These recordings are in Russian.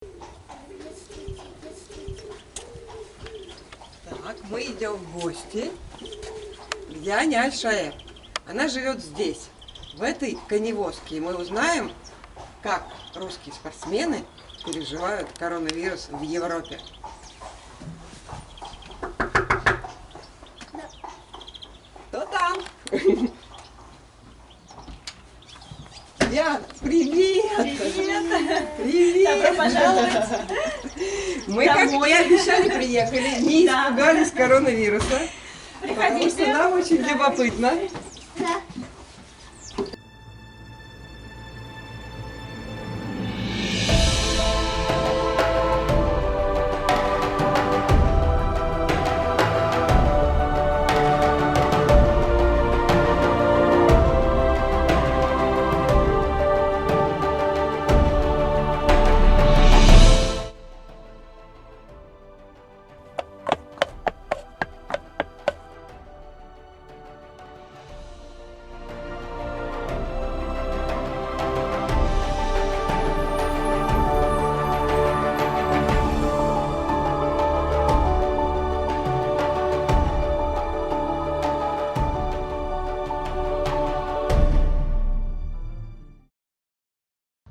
Так, мы идем в гости к Диане Аль-Шаер. Она живет здесь, в этой коневозке. И мы узнаем, как русские спортсмены переживают коронавирус в Европе. Кто там? Диана, привет! Привет! Привет! Добро пожаловать! Мы, как и обещали, приехали, не испугались коронавируса, потому что нам очень любопытно.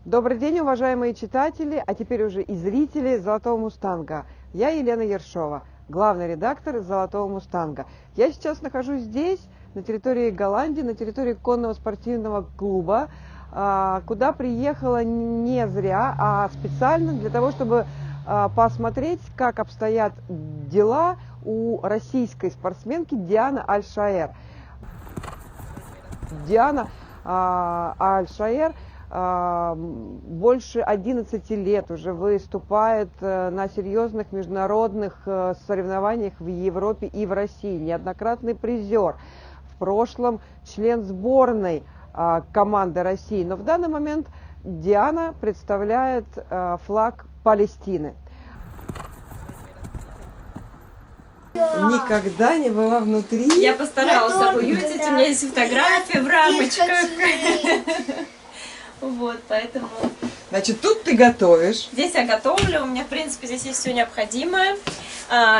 Добрый день, уважаемые читатели, а теперь уже и зрители «Золотого мустанга». Я Елена Ершова, главный редактор «Золотого мустанга». Я сейчас нахожусь здесь, на территории Голландии, на территории конного спортивного клуба, куда приехала не зря, а специально для того, чтобы посмотреть, как обстоят дела у российской спортсменки Дианы Аль-Шаер. Диана Аль-Шаер больше 11 лет уже выступает на серьезных международных соревнованиях в Европе и в России. Неоднократный призер. В прошлом член сборной команды России. Но в данный момент Диана представляет флаг Палестины. Никогда не была внутри. Я постаралась обуютить, у меня есть фотографии в рамочках. Вот, поэтому... Значит, тут ты готовишь. Здесь я готовлю, у меня, в принципе, здесь есть все необходимое.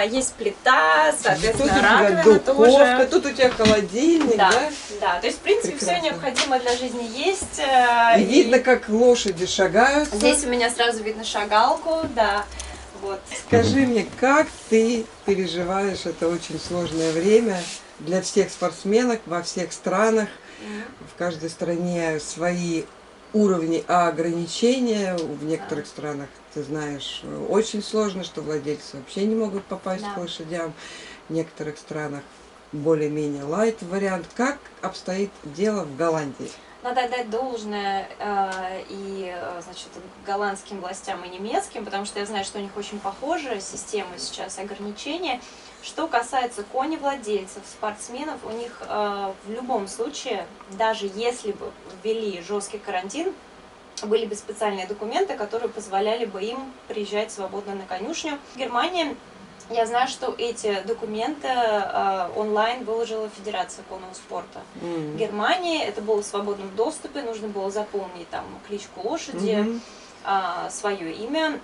Есть плита, соответственно, тут раковина у тебя духовка, тоже. тут у тебя холодильник, да? Да, то есть, в принципе, Прекрасно. все необходимое для жизни есть. И видно, как лошади шагают. Здесь у меня сразу видно шагалку, да. Вот. Скажи мне, как ты переживаешь это очень сложное время для всех спортсменок во всех странах? В каждой стране свои уровни ограничения. В некоторых странах, ты знаешь, очень сложно, что владельцы вообще не могут попасть к лошадям. В некоторых странах более-менее лайт вариант. Как обстоит дело в Голландии? Надо отдать должное значит, голландским властям и немецким, потому что я знаю, что у них очень похожая система сейчас ограничения. Что касается коневладельцев, спортсменов, у них в любом случае, даже если бы ввели жесткий карантин, были бы специальные документы, которые позволяли бы им приезжать свободно на конюшню. В Германии я знаю, что эти документы онлайн выложила Федерация конного спорта. В Германии это было в свободном доступе, нужно было заполнить там кличку лошади, свое имя,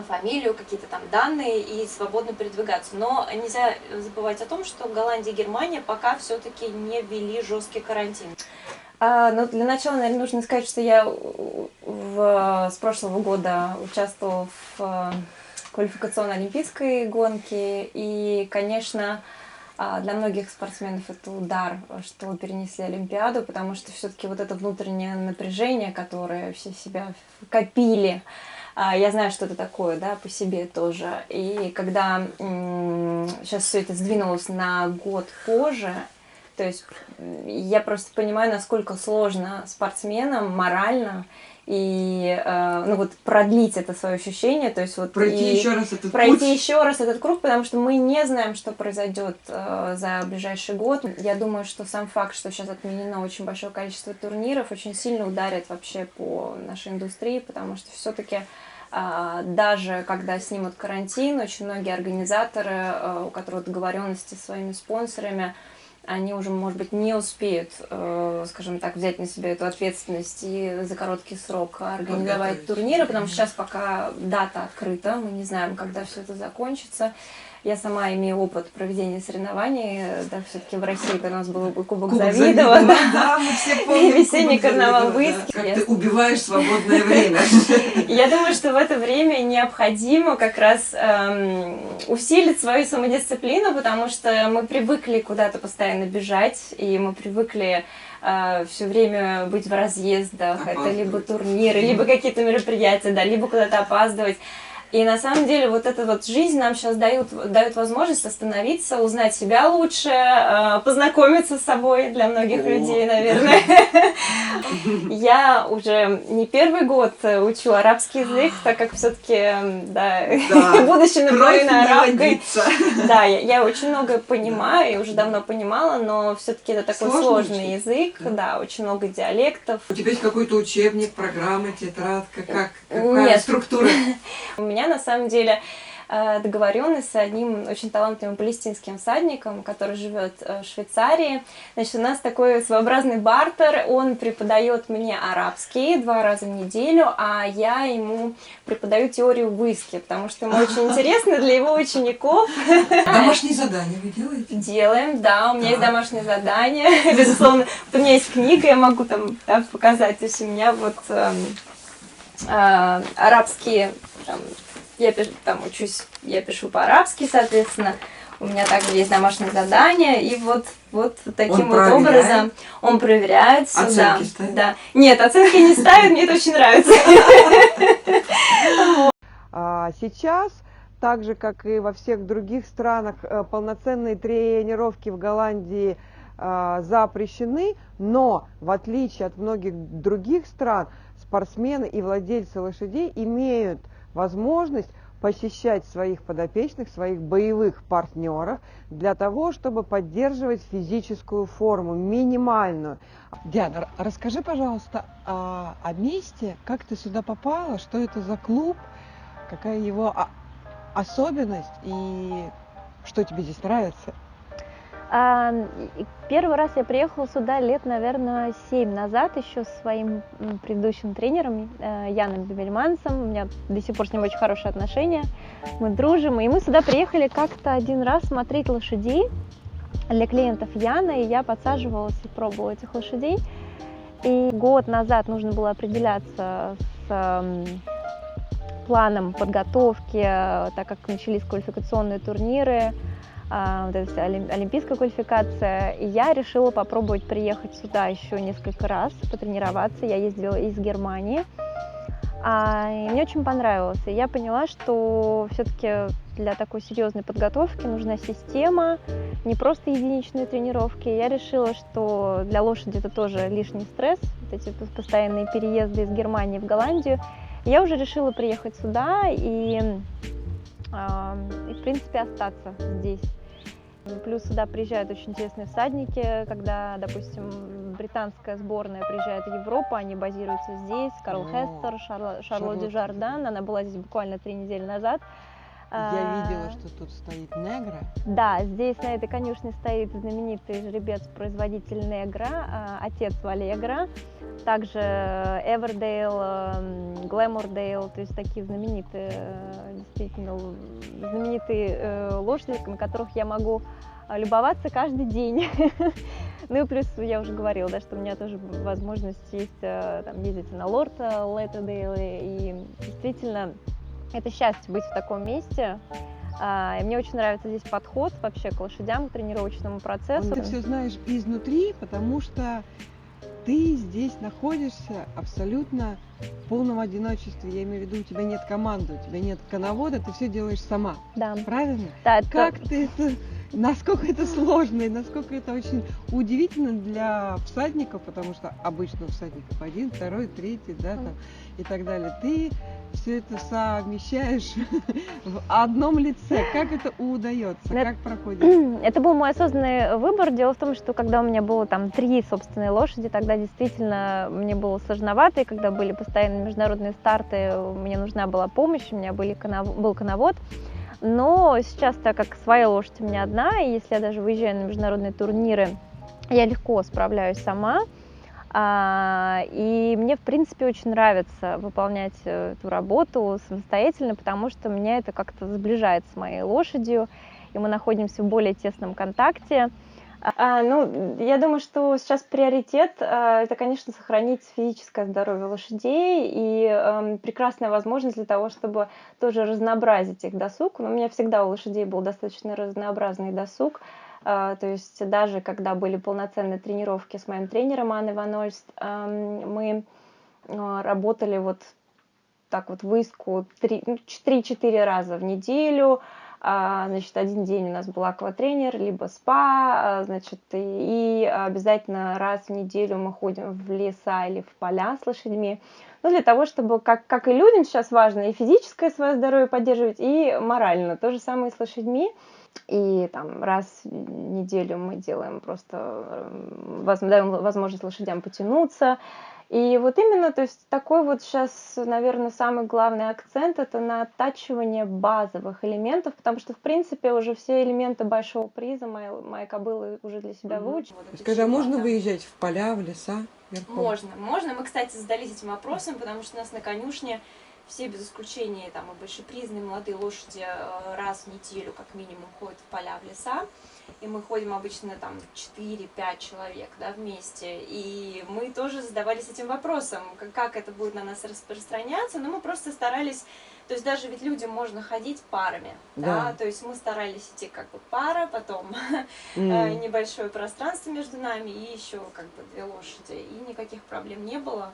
фамилию, какие-то там данные и свободно передвигаться. Но нельзя забывать о том, что Голландия и Германия пока все-таки не ввели жесткий карантин. Но для начала, наверное, нужно сказать, что я с прошлого года участвовала в квалификационной олимпийской гонке. И, конечно, для многих спортсменов это удар, что перенесли Олимпиаду, потому что все-таки вот это внутреннее напряжение, которое все себя копили, я знаю, что это такое, да, по себе тоже. И когда сейчас все это сдвинулось на год позже, то есть я просто понимаю, насколько сложно спортсменам морально и ну вот продлить это свое ощущение, то есть вот пройти еще раз этот круг, потому что мы не знаем, что произойдет за ближайший год. Я думаю, что сам факт, что сейчас отменено очень большое количество турниров, очень сильно ударит вообще по нашей индустрии, потому что все-таки даже когда снимут карантин, очень многие организаторы, у которых договоренности с своими спонсорами, они уже, может быть, не успеют, скажем так, взять на себя эту ответственность и за короткий срок организовать турниры, потому что сейчас пока дата открыта, мы не знаем, когда все это закончится. Я сама имею опыт проведения соревнований, да, все-таки в России, когда у нас был Кубок Завидова, да, мы все помним, и весенний карнавал в Иске. Как ты убиваешь свободное время. Я думаю, что в это время необходимо как раз усилить свою самодисциплину, потому что мы привыкли куда-то постоянно бежать, и мы привыкли все время быть в разъездах, это либо турниры, либо какие-то мероприятия, да, либо куда-то опаздывать. И на самом деле вот эта вот жизнь нам сейчас дает возможность остановиться, узнать себя лучше, познакомиться с собой для многих людей, наверное. Я уже не первый год учу арабский язык, так как все-таки, да, будучи наполовину арабкой, да, я очень много понимаю, и уже давно понимала, но все-таки это такой сложный язык, да, очень много диалектов. У тебя есть какой-то учебник, программа, тетрадка, какая структура? У меня на самом деле договоренность с одним очень талантливым палестинским всадником, который живет в Швейцарии. Значит, у нас такой своеобразный бартер. Он преподает мне арабский 2 раза в неделю, а я ему преподаю теорию в Иске, потому что ему очень интересно для его учеников. Домашние задания вы делаете? Делаем, да. У меня есть домашние задания. Безусловно, у меня есть книга, я могу там показать. То есть у меня вот арабские... Я там учусь, я пишу по-арабски, соответственно, у меня также есть домашние задания, и вот таким вот образом он проверяет все. Оценки ставит? Да. Нет, оценки не ставит, мне это очень нравится. Сейчас, так же, как и во всех других странах, полноценные тренировки в Голландии запрещены, но в отличие от многих других стран, спортсмены и владельцы лошадей имеют возможность посещать своих подопечных, своих боевых партнеров для того, чтобы поддерживать физическую форму, минимальную. Диана, расскажи, пожалуйста, о месте, как ты сюда попала, что это за клуб, какая его особенность и что тебе здесь нравится? Первый раз я приехала сюда лет, наверное, 7 назад, еще со своим предыдущим тренером Яном Бебельмансом. У меня до сих пор с ним очень хорошие отношения, мы дружим. И мы сюда приехали как-то один раз смотреть лошадей для клиентов Яна, и я подсаживалась и пробовала этих лошадей. И год назад нужно было определяться с планом подготовки, так как начались квалификационные турниры, вот эта олимпийская квалификация, и я решила попробовать приехать сюда еще несколько раз, потренироваться. Я ездила из Германии, и мне очень понравилось. И я поняла, что все-таки для такой серьезной подготовки нужна система, не просто единичные тренировки. Я решила, что для лошади это тоже лишний стресс, вот эти постоянные переезды из Германии в Голландию. Я уже решила приехать сюда и в принципе остаться здесь. Плюс сюда приезжают очень интересные всадники, когда, допустим, британская сборная приезжает в Европу, они базируются здесь. Карл Хестер, Шарлотт Дюжардан, она была здесь буквально 3 недели назад. Я видела, что тут стоит Негра. Да, здесь на этой конюшне стоит знаменитый жеребец-производитель Негра, отец Валегра. Также Эвердейл, Глэмордейл, то есть такие знаменитые, действительно знаменитые лошади, на которых я могу любоваться каждый день. Ну и плюс я уже говорила, да, что у меня тоже возможность есть там, ездить на Лорд Леттедейле, и действительно это счастье быть в таком месте. И мне очень нравится здесь подход вообще к лошадям, к тренировочному процессу. Ты все знаешь изнутри, потому что ты здесь находишься абсолютно в полном одиночестве. Я имею в виду, у тебя нет команды, у тебя нет коновода, ты все делаешь сама. Да. Правильно? Да, как ты это... Насколько это сложно и насколько это очень удивительно для всадников, потому что обычно у всадников 1, 2, 3, да, там, и так далее. Ты все это совмещаешь в одном лице. Как это удается? Как проходит? Это был мой осознанный выбор. Дело в том, что когда у меня было там 3 собственные лошади, тогда действительно мне было сложновато, и когда были постоянные международные старты, мне нужна была помощь, у меня был коновод. Но сейчас, так как своя лошадь у меня одна, и если я даже выезжаю на международные турниры, я легко справляюсь сама. И мне, в принципе, очень нравится выполнять эту работу самостоятельно, потому что меня это как-то сближает с моей лошадью, и мы находимся в более тесном контакте. Ну, я думаю, что сейчас приоритет это, конечно, сохранить физическое здоровье лошадей и прекрасная возможность для того, чтобы тоже разнообразить их досуг. У меня всегда у лошадей был достаточно разнообразный досуг. То есть даже когда были полноценные тренировки с моим тренером Анной Ван Ольст, мы работали вот так вот в Иску 3-4 раза в неделю. Значит, один день у нас был акватренер, либо спа, значит, и обязательно раз в неделю мы ходим в леса или в поля с лошадьми. Ну, для того, чтобы, как и людям сейчас важно, и физическое свое здоровье поддерживать, и морально. То же самое и с лошадьми. И там раз в неделю мы делаем просто, даем возможность лошадям потянуться. И вот именно, то есть такой вот сейчас, наверное, самый главный акцент это на оттачивание базовых элементов, потому что, в принципе, уже все элементы большого приза мои кобылы уже для себя выучили. Скажи, а можно выезжать в поля, в леса? Верхом? Можно. Мы, кстати, задались этим вопросом, потому что у нас на конюшне все без исключения, там, и большепризные молодые лошади раз в неделю, как минимум, ходят в поля, в леса. И мы ходим обычно там 4-5 человек, да, вместе. И мы тоже задавались этим вопросом, как это будет на нас распространяться. Но мы просто старались, то есть даже ведь людям можно ходить парами, да, то есть мы старались идти как бы пара, потом небольшое пространство между нами и еще как бы 2 лошади. И никаких проблем не было.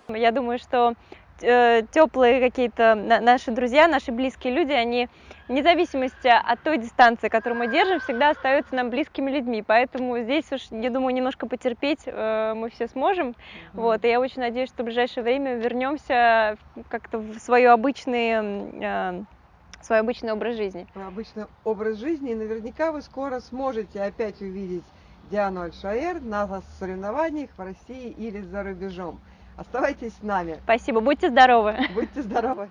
Я думаю, что теплые какие-то наши друзья, наши близкие люди, они вне зависимости от той дистанции, которую мы держим, всегда остаются нам близкими людьми. Поэтому здесь уж, я думаю, немножко потерпеть мы все сможем. Вот, и я очень надеюсь, что в ближайшее время вернемся как-то в свой обычный образ жизни. Обычный образ жизни, и наверняка вы скоро сможете опять увидеть Диану Аль-Шаер на соревнованиях в России или за рубежом. Оставайтесь с нами. Спасибо, будьте здоровы. Будьте здоровы.